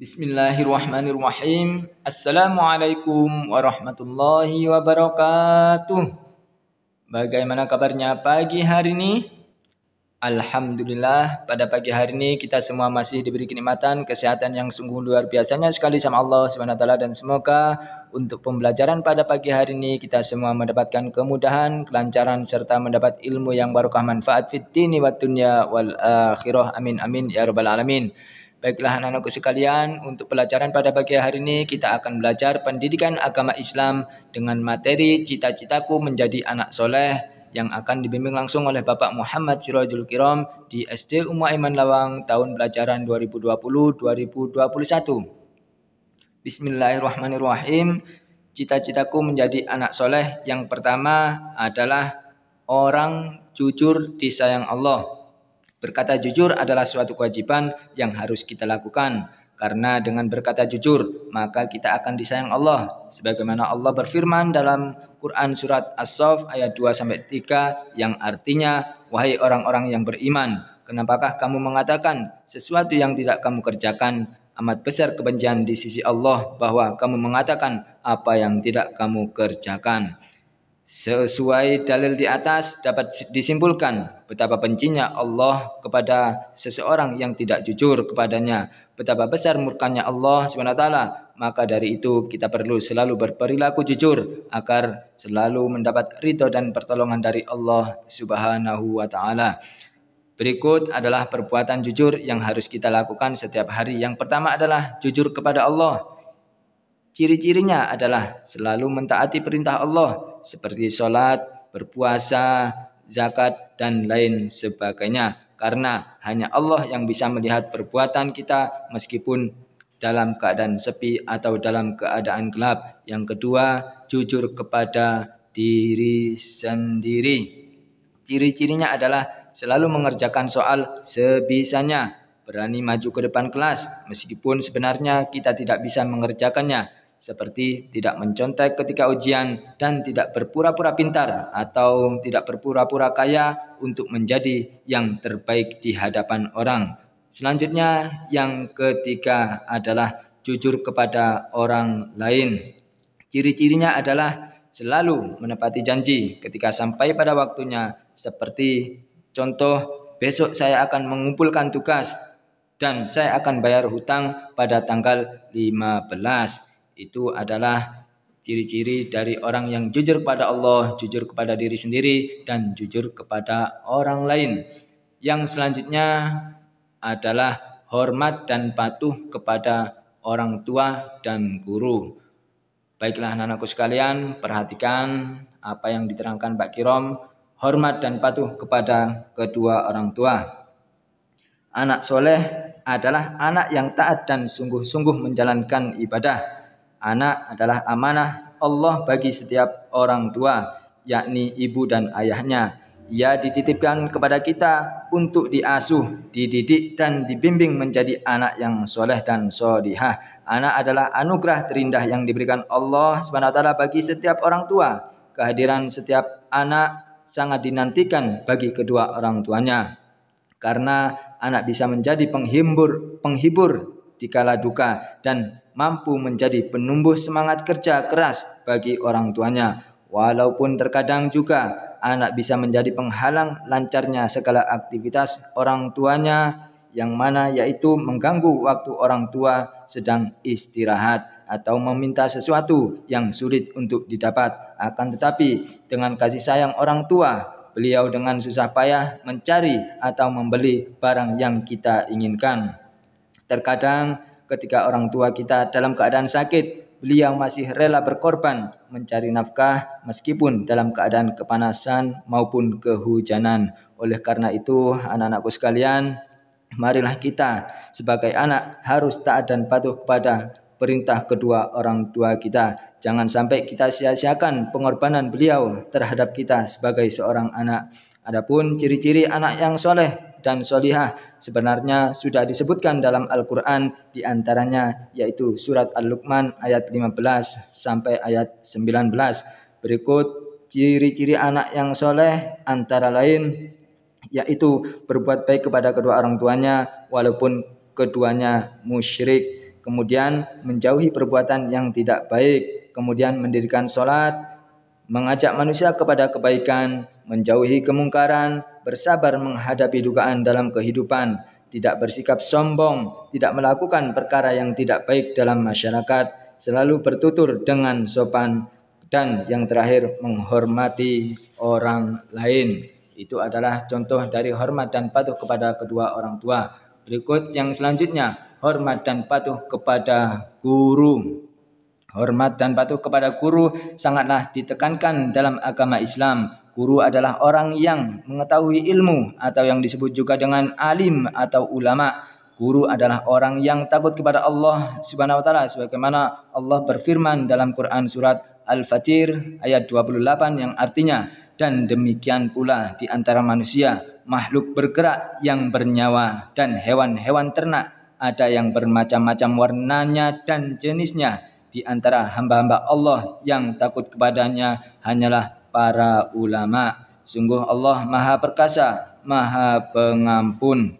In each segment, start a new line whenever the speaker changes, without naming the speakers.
Bismillahirrahmanirrahim. Assalamualaikum warahmatullahi wabarakatuh. Bagaimana kabarnya pagi hari ini? Alhamdulillah, pada pagi hari ini kita semua masih diberi kenikmatan kesehatan yang sungguh luar biasanya sekali sama Allah SWT, dan semoga untuk pembelajaran pada pagi hari ini kita semua mendapatkan kemudahan, kelancaran serta mendapat ilmu yang barokah manfaat fid dini wad dunya wal akhirah. Amin amin ya rabbal alamin. Baiklah anak-anakku sekalian, untuk pelajaran pada pagi hari ini kita akan belajar pendidikan agama Islam dengan materi cita-citaku menjadi anak soleh yang akan dibimbing langsung oleh Bapak Muhammad Sirajul Kiram di SD Ummu Aiman Lawang tahun pelajaran 2020-2021. Bismillahirrahmanirrahim. Cita-citaku menjadi anak soleh yang pertama adalah orang jujur disayang Allah. Berkata jujur adalah suatu kewajiban yang harus kita lakukan. Karena dengan berkata jujur, maka kita akan disayang Allah. Sebagaimana Allah berfirman dalam Quran surat As-Saff ayat 2-3 yang artinya, wahai orang-orang yang beriman, kenapakah kamu mengatakan sesuatu yang tidak kamu kerjakan? Amat besar kebencian di sisi Allah bahwa kamu mengatakan apa yang tidak kamu kerjakan. Sesuai dalil di atas dapat disimpulkan betapa bencinya Allah kepada seseorang yang tidak jujur kepadanya, betapa besar murkanya Allah SWT. Maka dari itu kita perlu selalu berperilaku jujur agar selalu mendapat ridho dan pertolongan dari Allah Subhanahu wa taala. Berikut adalah perbuatan jujur yang harus kita lakukan setiap hari. Yang pertama adalah jujur kepada Allah. Ciri-cirinya adalah selalu mentaati perintah Allah seperti sholat, berpuasa, zakat, dan lain sebagainya. Karena hanya Allah yang bisa melihat perbuatan kita meskipun dalam keadaan sepi atau dalam keadaan gelap. Yang kedua, jujur kepada diri sendiri. Ciri-cirinya adalah selalu mengerjakan soal sebisanya, berani maju ke depan kelas meskipun sebenarnya kita tidak bisa mengerjakannya, seperti tidak mencontek ketika ujian dan tidak berpura-pura pintar atau tidak berpura-pura kaya untuk menjadi yang terbaik di hadapan orang. Selanjutnya yang ketiga adalah jujur kepada orang lain. Ciri-cirinya adalah selalu menepati janji ketika sampai pada waktunya, seperti contoh, besok saya akan mengumpulkan tugas dan saya akan bayar hutang pada tanggal 15. Itu adalah ciri-ciri dari orang yang jujur kepada Allah, jujur kepada diri sendiri, dan jujur kepada orang lain. Yang selanjutnya adalah hormat dan patuh kepada orang tua dan guru. Baiklah anak-anakku sekalian, perhatikan apa yang diterangkan Pak Kirom. Hormat dan patuh kepada kedua orang tua. Anak soleh adalah anak yang taat dan sungguh-sungguh menjalankan ibadah. Anak adalah amanah Allah bagi setiap orang tua, yakni ibu dan ayahnya. Ia dititipkan kepada kita untuk diasuh, dididik, dan dibimbing menjadi anak yang soleh dan solihah. Anak adalah anugerah terindah yang diberikan Allah SWT bagi setiap orang tua. Kehadiran setiap anak sangat dinantikan bagi kedua orang tuanya, karena anak bisa menjadi penghibur di kala duka dan mampu menjadi penumbuh semangat kerja keras bagi orang tuanya. Walaupun terkadang juga anak bisa menjadi penghalang lancarnya segala aktivitas orang tuanya, yang mana yaitu mengganggu waktu orang tua sedang istirahat atau meminta sesuatu yang sulit untuk didapat. Akan tetapi dengan kasih sayang orang tua, beliau dengan susah payah mencari atau membeli barang yang kita inginkan. Terkadang ketika orang tua kita dalam keadaan sakit, beliau masih rela berkorban mencari nafkah meskipun dalam keadaan kepanasan maupun kehujanan. Oleh karena itu, anak-anakku sekalian, marilah kita sebagai anak harus taat dan patuh kepada perintah kedua orang tua kita. Jangan sampai kita sia-siakan pengorbanan beliau terhadap kita sebagai seorang anak. Adapun ciri-ciri anak yang soleh dan solihah sebenarnya sudah disebutkan dalam Al-Quran, diantaranya yaitu surat Al-Luqman ayat 15 sampai ayat 19. Berikut ciri-ciri anak yang soleh antara lain yaitu berbuat baik kepada kedua orang tuanya walaupun keduanya musyrik. kemudian menjauhi perbuatan yang tidak baik, kemudian mendirikan sholat, mengajak manusia kepada kebaikan, menjauhi kemungkaran, bersabar menghadapi dugaan dalam kehidupan, tidak bersikap sombong, tidak melakukan perkara yang tidak baik dalam masyarakat, selalu bertutur dengan sopan, dan yang terakhir menghormati orang lain. Itu adalah contoh dari hormat dan patuh kepada kedua orang tua. Berikut yang selanjutnya, hormat dan patuh kepada guru. Hormat dan patuh kepada guru sangatlah ditekankan dalam agama Islam. Guru adalah orang yang mengetahui ilmu atau yang disebut juga dengan alim atau ulama. Guru adalah orang yang takut kepada Allah Subhanahu wa taala, sebagaimana Allah berfirman dalam Quran surat Al-Fatir ayat 28 yang artinya, dan demikian pula di antara manusia, makhluk bergerak yang bernyawa dan hewan-hewan ternak, ada yang bermacam-macam warnanya dan jenisnya. Di antara hamba-hamba Allah yang takut kepadanya hanyalah para ulama. Sungguh Allah Maha Perkasa, Maha Pengampun.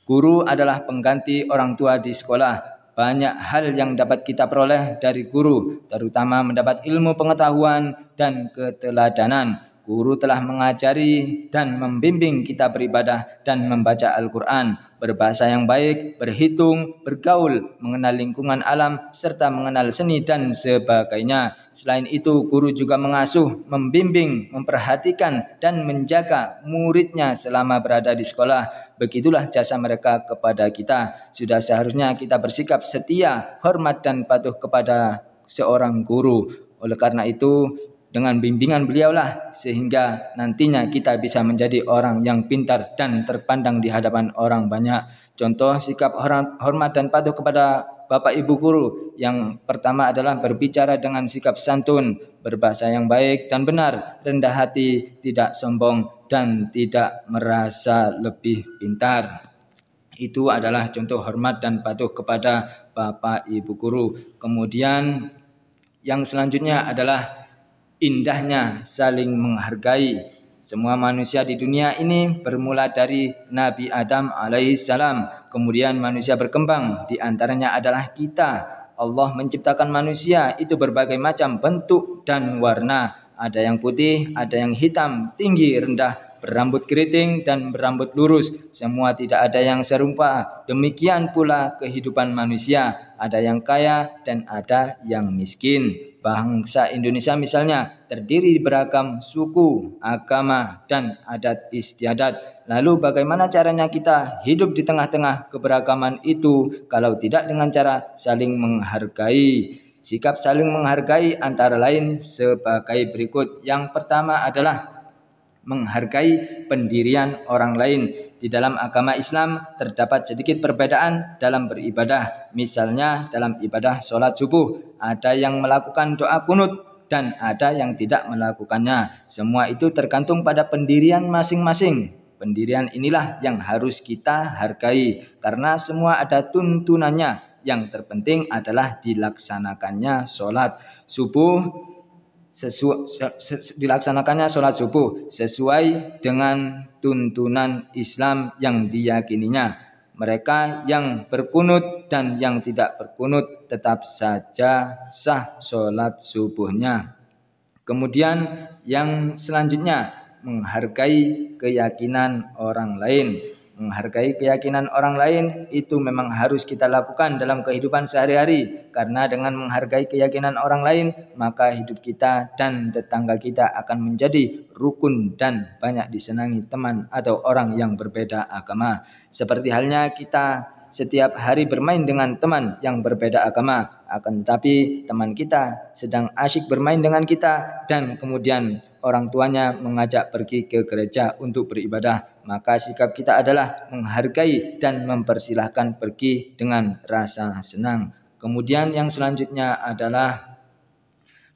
Guru adalah pengganti orang tua di sekolah. Banyak hal yang dapat kita peroleh dari guru, terutama mendapat ilmu pengetahuan dan keteladanan. Guru telah mengajari dan membimbing kita beribadah dan membaca Al-Quran, berbahasa yang baik, berhitung, bergaul, mengenal lingkungan alam, serta mengenal seni dan sebagainya. Selain itu, guru juga mengasuh, membimbing, memperhatikan, dan menjaga muridnya selama berada di sekolah. Begitulah jasa mereka kepada kita. Sudah seharusnya kita bersikap setia, hormat, dan patuh kepada seorang guru. Oleh karena itu, dengan bimbingan beliaulah sehingga nantinya kita bisa menjadi orang yang pintar dan terpandang di hadapan orang banyak. Contoh sikap hormat dan patuh kepada Bapak Ibu guru. Yang pertama adalah berbicara dengan sikap santun, berbahasa yang baik dan benar, rendah hati, tidak sombong, dan tidak merasa lebih pintar. Itu adalah contoh hormat dan patuh kepada Bapak Ibu guru. Kemudian yang selanjutnya adalah indahnya saling menghargai. Semua manusia di dunia ini bermula dari Nabi Adam alaihissalam. Kemudian manusia berkembang. Di antaranya adalah kita. Allah menciptakan manusia itu berbagai macam bentuk dan warna. Ada yang putih, ada yang hitam, tinggi, rendah, berambut keriting dan berambut lurus. Semua tidak ada yang serupa. Demikian pula kehidupan manusia. Ada yang kaya dan ada yang miskin. Bangsa Indonesia misalnya terdiri beragam suku, agama, dan adat istiadat. Lalu bagaimana caranya kita hidup di tengah-tengah keberagaman itu kalau tidak dengan cara saling menghargai? Sikap saling menghargai antara lain sebagai berikut. Yang pertama adalah menghargai pendirian orang lain. Di dalam agama Islam terdapat sedikit perbedaan dalam beribadah. Misalnya dalam ibadah sholat subuh, ada yang melakukan doa kunut dan ada yang tidak melakukannya. Semua itu tergantung pada pendirian masing-masing. Pendirian inilah yang harus kita hargai karena semua ada tuntunannya. Yang terpenting adalah dilaksanakannya sholat subuh. Dilaksanakannya sholat subuh sesuai dengan tuntunan Islam yang diyakininya. Mereka yang berkunut dan yang tidak berkunut tetap saja sah sholat subuhnya. Kemudian yang selanjutnya menghargai keyakinan orang lain. Menghargai keyakinan orang lain itu memang harus kita lakukan dalam kehidupan sehari-hari. Karena dengan menghargai keyakinan orang lain, maka hidup kita dan tetangga kita akan menjadi rukun dan banyak disenangi teman atau orang yang berbeda agama. Seperti halnya kita setiap hari bermain dengan teman yang berbeda agama. Akan tetapi teman kita sedang asyik bermain dengan kita dan kemudian orang tuanya mengajak pergi ke gereja untuk beribadah. Maka sikap kita adalah menghargai dan mempersilahkan pergi dengan rasa senang. Kemudian yang selanjutnya adalah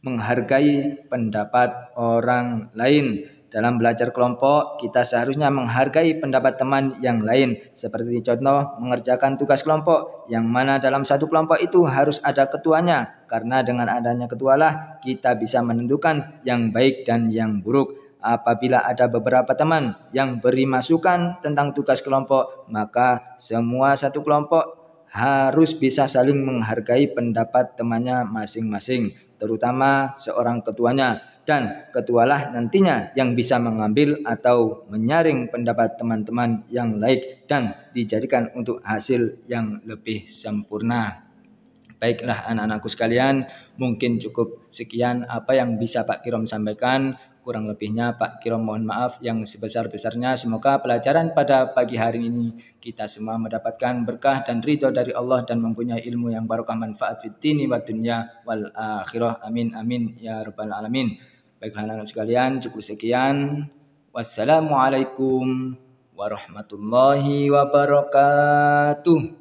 menghargai pendapat orang lain. Dalam belajar kelompok, kita seharusnya menghargai pendapat teman yang lain. Seperti contoh, mengerjakan tugas kelompok, yang mana dalam satu kelompok itu harus ada ketuanya. Karena dengan adanya ketualah, kita bisa menentukan yang baik dan yang buruk. Apabila ada beberapa teman yang beri masukan tentang tugas kelompok, maka semua satu kelompok harus bisa saling menghargai pendapat temannya masing-masing, terutama seorang ketuanya. Dan ketualah nantinya yang bisa mengambil atau menyaring pendapat teman-teman yang lain dan dijadikan untuk hasil yang lebih sempurna. Baiklah anak-anakku sekalian, mungkin cukup sekian apa yang bisa Pak Kirom sampaikan. Kurang lebihnya Pak Kirom mohon maaf yang sebesar-besarnya. Semoga pelajaran pada pagi hari ini kita semua mendapatkan berkah dan ridho dari Allah dan mempunyai ilmu yang barokah manfaat fid dini wa dunya wal akhirah. Amin amin ya rabbal alamin. Baiklah anak-anak sekalian, cukup sekian. Wassalamualaikum warahmatullahi wabarakatuh.